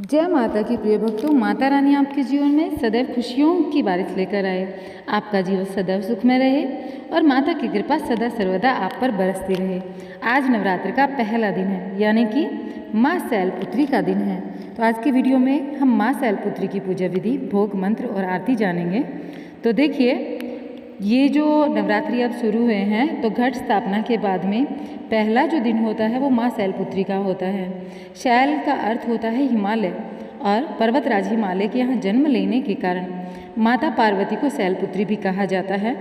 जय माता की प्रिय भक्तों, माता रानी आपके जीवन में सदैव खुशियों की बारिश लेकर आए। आपका जीवन सदैव सुखमय रहे और माता की कृपा सदा सर्वदा आप पर बरसती रहे। आज नवरात्र का पहला दिन है, यानी कि माँ शैलपुत्री का दिन है। तो आज की वीडियो में हम माँ शैलपुत्री की पूजा विधि, भोग, मंत्र और आरती जानेंगे। तो देखिए, ये जो नवरात्रि अब शुरू हुए हैं, तो घट स्थापना के बाद में पहला जो दिन होता है वो माँ शैलपुत्री का होता है। शैल का अर्थ होता है हिमालय, और पर्वतराज हिमालय के यहाँ जन्म लेने के कारण माता पार्वती को शैलपुत्री भी कहा जाता है।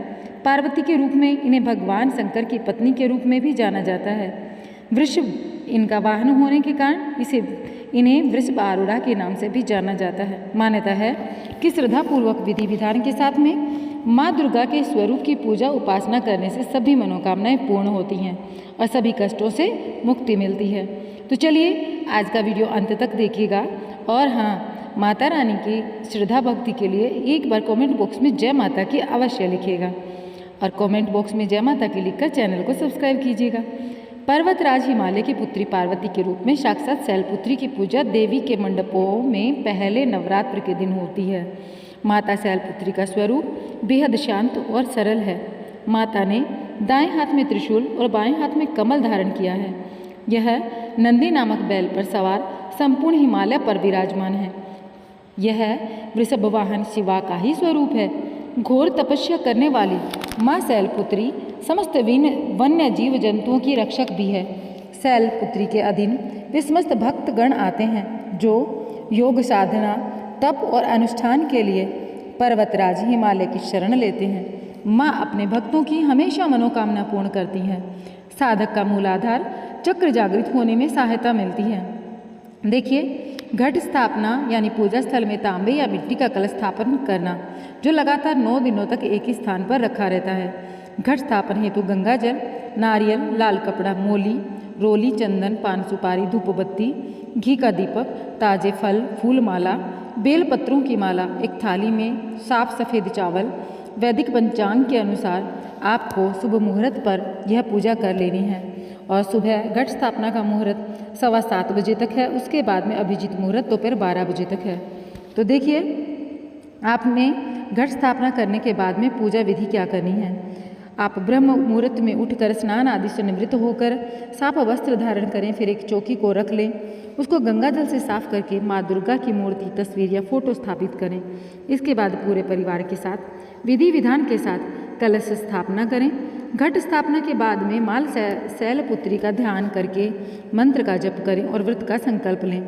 पार्वती के रूप में इन्हें भगवान शंकर की पत्नी के रूप में भी जाना जाता है। वृषभ इनका वाहन होने के कारण इन्हें वृषभ आरूढ़ा के नाम से भी जाना जाता है। मान्यता है कि श्रद्धापूर्वक विधि विधान के साथ में माँ दुर्गा के स्वरूप की पूजा उपासना करने से सभी मनोकामनाएं पूर्ण होती हैं और सभी कष्टों से मुक्ति मिलती है। तो चलिए आज का वीडियो अंत तक देखिएगा। और हाँ, माता रानी की श्रद्धा भक्ति के लिए एक बार कमेंट बॉक्स में जय माता की अवश्य लिखिएगा, और कमेंट बॉक्स में जय माता की लिखकर चैनल को सब्सक्राइब कीजिएगा। पर्वतराज हिमालय की पुत्री पार्वती के रूप में साक्षात शैलपुत्री की पूजा देवी के मंडपों में पहले नवरात्र के दिन होती है। माता शैलपुत्री का स्वरूप बेहद शांत और सरल है। माता ने दाएं हाथ में त्रिशूल और बाएं हाथ में कमल धारण किया है। यह नंदी नामक बैल पर सवार संपूर्ण हिमालय पर विराजमान है। यह वृषभ वाहन शिवा का ही स्वरूप है। घोर तपस्या करने वाली माँ शैलपुत्री समस्त वन्य जीव जंतुओं की रक्षक भी है। शैलपुत्री के अधीन वे समस्त भक्तगण आते हैं जो योग साधना, तप और अनुष्ठान के लिए पर्वतराज हिमालय की शरण लेते हैं। माँ अपने भक्तों की हमेशा मनोकामना पूर्ण करती हैं। साधक का मूलाधार चक्र जागृत होने में सहायता मिलती है। देखिए, घट स्थापना यानी पूजा स्थल में तांबे या मिट्टी का कलश स्थापन करना, जो लगातार 9 दिनों तक एक ही स्थान पर रखा रहता है। घट स्थापन हेतु गंगा जल, नारियल, लाल कपड़ा, मोली, रोली, चंदन, पान सुपारी, धूप बत्ती, घी का दीपक, ताजे फल, फूल माला, बेल पत्रों की माला, एक थाली में साफ सफ़ेद चावल। वैदिक पंचांग के अनुसार आपको शुभ मुहूर्त पर यह पूजा कर लेनी है, और सुबह घट स्थापना का मुहूर्त 7:15 बजे तक है। उसके बाद में अभिजीत मुहूर्त दोपहर 12 बजे तक है। तो देखिए, आपने घट स्थापना करने के बाद में पूजा विधि क्या करनी है। आप ब्रह्म मुहूर्त में उठकर स्नान आदि से निवृत्त होकर साफ वस्त्र धारण करें। फिर एक चौकी को रख लें, उसको गंगा जल से साफ करके माँ दुर्गा की मूर्ति, तस्वीर या फोटो स्थापित करें। इसके बाद पूरे परिवार के साथ विधि विधान के साथ कलश स्थापना करें। घट स्थापना के बाद में माँ शैलपुत्री का ध्यान करके मंत्र का जप करें और व्रत का संकल्प लें।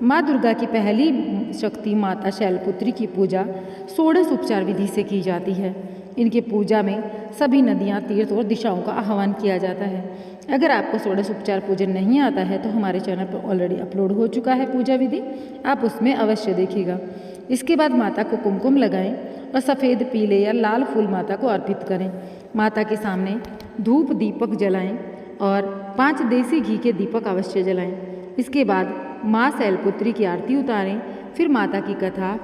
माँ दुर्गा की पहली शक्ति माता शैलपुत्री की पूजा षोडश उपचार विधि से की जाती है। इनके पूजा में सभी नदियाँ, तीर्थ और दिशाओं का आह्वान किया जाता है। अगर आपको षोडश उपचार पूजन नहीं आता है तो हमारे चैनल पर ऑलरेडी अपलोड हो चुका है पूजा विधि, आप उसमें अवश्य देखिएगा। इसके बाद माता को कुमकुम लगाएं और सफ़ेद, पीले या लाल फूल माता को अर्पित करें। माता के सामने धूप दीपक जलाएं और 5 देसी घी के दीपक अवश्य जलाएं। इसके बाद माँ शैलपुत्री की आरती उतारें। फिर माता की कथा,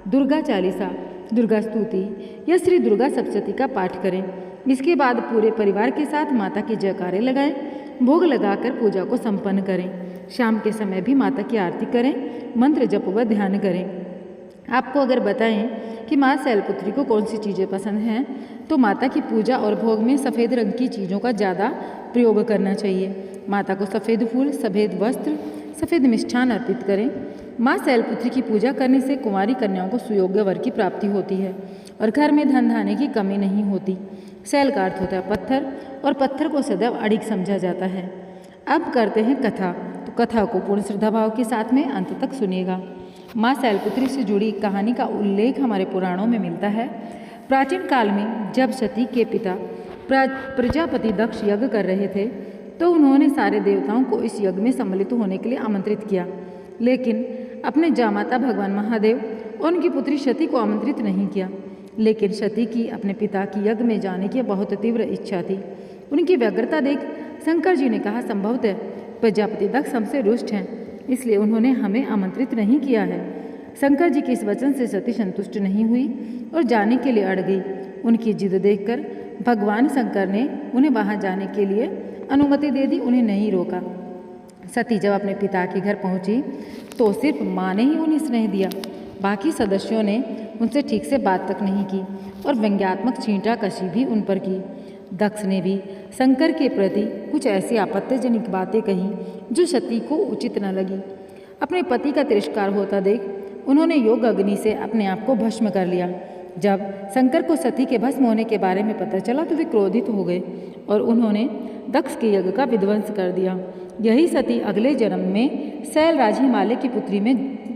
दुर्गा चालीसा, दुर्गा स्तुति या श्री दुर्गा सप्तशती का पाठ करें। इसके बाद पूरे परिवार के साथ माता के जयकारे लगाएं। भोग लगाकर पूजा को संपन्न करें। शाम के समय भी माता की आरती करें, मंत्र जप व ध्यान करें। आपको अगर बताएं कि माँ शैलपुत्री को कौन सी चीज़ें पसंद हैं, तो माता की पूजा और भोग में सफ़ेद रंग की चीज़ों का ज़्यादा प्रयोग करना चाहिए। माता को सफ़ेद फूल, सफ़ेद वस्त्र, सफ़ेद मिष्ठान अर्पित करें। माँ शैलपुत्री की पूजा करने से कुंवारी कन्याओं को सुयोग्य वर की प्राप्ति होती है और घर में धन धान्य की कमी नहीं होती। शैल का अर्थ होता है पत्थर, और पत्थर को सदैव अड़िग समझा जाता है। अब करते हैं कथा। तो कथा को पूर्ण श्रद्धा भाव के साथ में अंत तक सुनिएगा। माँ शैलपुत्री से जुड़ी कहानी का उल्लेख हमारे पुराणों में मिलता है। प्राचीन काल में जब सती के पिता प्रजापति दक्ष यज्ञ कर रहे थे, तो उन्होंने सारे देवताओं को इस यज्ञ में सम्मिलित होने के लिए आमंत्रित किया, लेकिन अपने जामाता भगवान महादेव और उनकी पुत्री सती को आमंत्रित नहीं किया। लेकिन सती की अपने पिता की यज्ञ में जाने की बहुत तीव्र इच्छा थी। उनकी व्यग्रता देख शंकर जी ने कहा, संभवतः प्रजापति दक्ष हमसे रुष्ट हैं, इसलिए उन्होंने हमें आमंत्रित नहीं किया है। शंकर जी के इस वचन से सती संतुष्ट नहीं हुई और जाने के लिए अड़ गई। उनकी जिद देखकर भगवान शंकर ने उन्हें वहाँ जाने के लिए अनुमति दे दी, उन्हें नहीं रोका। सती जब अपने पिता के घर पहुंची तो सिर्फ माँ ने ही उन्हें स्नेह दिया, बाकी सदस्यों ने उनसे ठीक से बात तक नहीं की और व्यंग्यात्मक छींटाकशी भी उन पर की। दक्ष ने भी शंकर के प्रति कुछ ऐसी आपत्तिजनक बातें कही जो सती को उचित न लगी। अपने पति का तिरस्कार होता देख उन्होंने योग अग्नि से अपने आप को भस्म कर लिया। जब शंकर को सती के भस्म होने के बारे में पता चला तो वे क्रोधित हो गए और उन्होंने दक्ष के यज्ञ का विध्वंस कर दिया। यही सती अगले जन्म में शैलराज हिमालय की पुत्री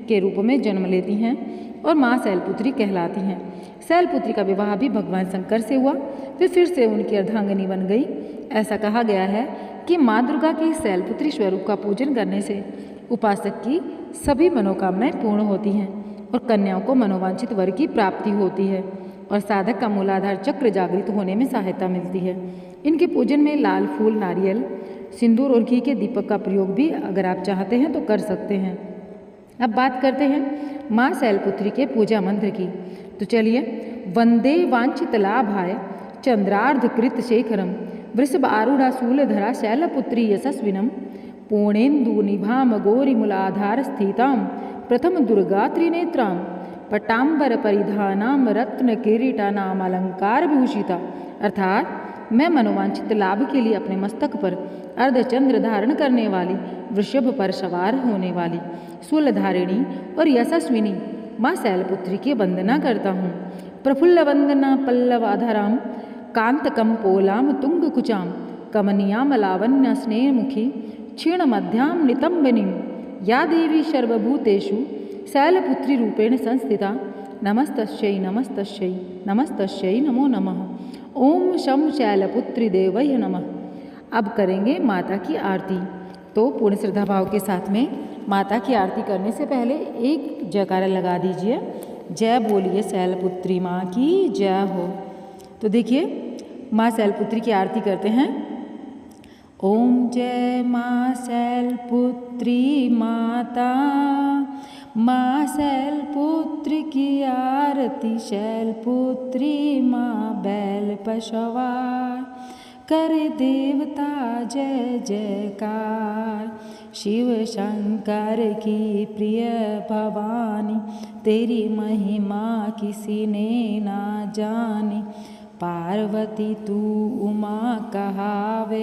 के रूप में जन्म लेती हैं और माँ शैलपुत्री कहलाती हैं। शैलपुत्री का विवाह भी भगवान शंकर से हुआ, वे फिर से उनकी अर्धांगिनी बन गई। ऐसा कहा गया है कि माँ दुर्गा के शैलपुत्री स्वरूप का पूजन करने से उपासक की सभी मनोकामनाएं पूर्ण होती हैं और कन्याओं को मनोवांछित वर की प्राप्ति होती है और साधक का मूलाधार चक्र जागृत होने में सहायता मिलती है। इनके पूजन में लाल फूल, नारियल, सिंदूर और घी के दीपक का प्रयोग भी अगर आप चाहते हैं तो कर सकते हैं। अब बात करते हैं माँ शैलपुत्री के पूजा मंत्र की। तो चलिए, वंदे वांछित लाभाय चंद्रार्धकृत शेखरम वृषभ आरूढ़ा शूलधरा शैलपुत्री यशस्विनम पूर्णेन्दु निभाम गौरीमूलाधार स्थितां प्रथम दुर्गा त्रिनेत्रां पट्टांबर परिधानाम रत्न किरीटानाम अलंकार भूषिता। अर्थात मैं मनोवांछित लाभ के लिए अपने मस्तक पर अर्धचंद्र धारण करने वाली, वृषभ पर सवार होने वाली, शूलधारिणी और यशस्विनी माँ शैलपुत्री की वंदना करता हूँ। प्रफुल्ल वंदना पल्लवाधराम कांतकम पोलाम तुंग कुचाम कमनियाम लावण्य स्नेहमुखी क्षीण मध्याम नितंबनीम या देवी सर्वभूतेषु शैलपुत्री रूपेण संस्थिता नमस्तस्यै नमस्तस्यै नमस्तस्यै नमो नमः। ओम शम शैलपुत्री देवय नमः। अब करेंगे माता की आरती। तो पूर्ण श्रद्धा भाव के साथ में माता की आरती करने से पहले एक जयकारा लगा दीजिए, जय बोलिए शैलपुत्री माँ की जय हो। तो देखिए, माँ शैलपुत्री की आरती करते हैं। ओम जय माँ शैलपुत्री माता, माँ शैलपुत्री की आरती, शैलपुत्री माँ बैल पशवार करे देवता जय जयकार। शिव शंकर की प्रिय भवानी, तेरी महिमा किसी ने ना जानी। पार्वती तू उमा कहावे,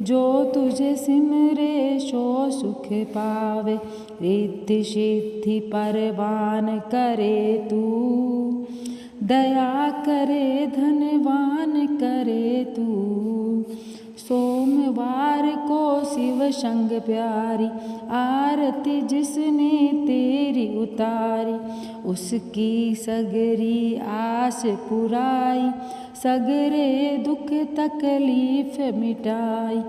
जो तुझे सिमरे सो सुख पावे। रिद्धि सिद्धि परवान करे तू, दया करे धनवान करे तू। सोमवार को शिव संग प्यारी, आरती जिसने तेरी उतारी। उसकी सगरी आस पुराई, सगरे दुख तकलीफ मिटाई।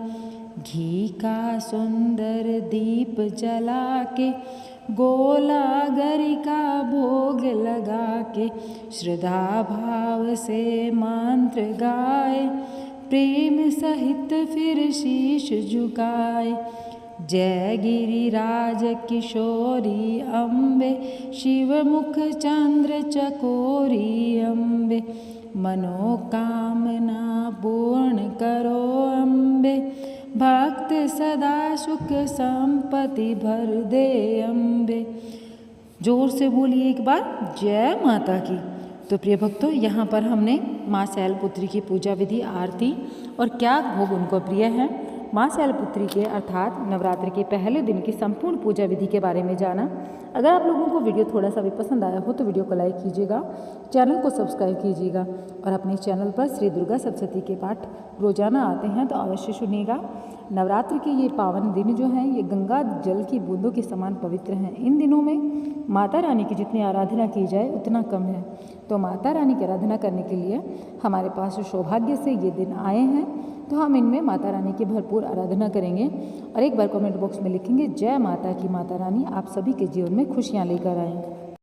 घी का सुंदर दीप जला के, गोला गरी का भोग लगा के, श्रद्धा भाव से मंत्र गाए, प्रेम सहित फिर शीश झुकाए। जय गिरिराज किशोरी अम्बे, शिव मुख चंद्र चकोरी अम्बे। मनोकामना पूर्ण करो अम्बे, भक्त सदा सुख संपत्ति भर दे अम्बे। जोर से बोलिए एक बार, जय माता की। तो प्रिय भक्तों, यहाँ पर हमने माँ शैलपुत्री की पूजा विधि, आरती और क्या भोग उनको प्रिय है, माँ शैलपुत्री के अर्थात नवरात्रि के पहले दिन की संपूर्ण पूजा विधि के बारे में जाना। अगर आप लोगों को वीडियो थोड़ा सा भी पसंद आया हो तो वीडियो को लाइक कीजिएगा, चैनल को सब्सक्राइब कीजिएगा और अपने चैनल पर श्री दुर्गा सप्तशती के पाठ रोजाना आते हैं तो अवश्य सुनिएगा। नवरात्रि के ये पावन दिन जो हैं ये गंगा जल की बूंदों के समान पवित्र हैं। इन दिनों में माता रानी की जितनी आराधना की जाए उतना कम है। तो माता रानी की आराधना करने के लिए हमारे पास सौभाग्य से ये दिन आए हैं, तो हम इनमें माता रानी की भरपूर आराधना करेंगे और एक बार कमेंट बॉक्स में लिखेंगे, जय माता की माता रानी आप सभी के जीवन में खुशियाँ लेकर आएँ।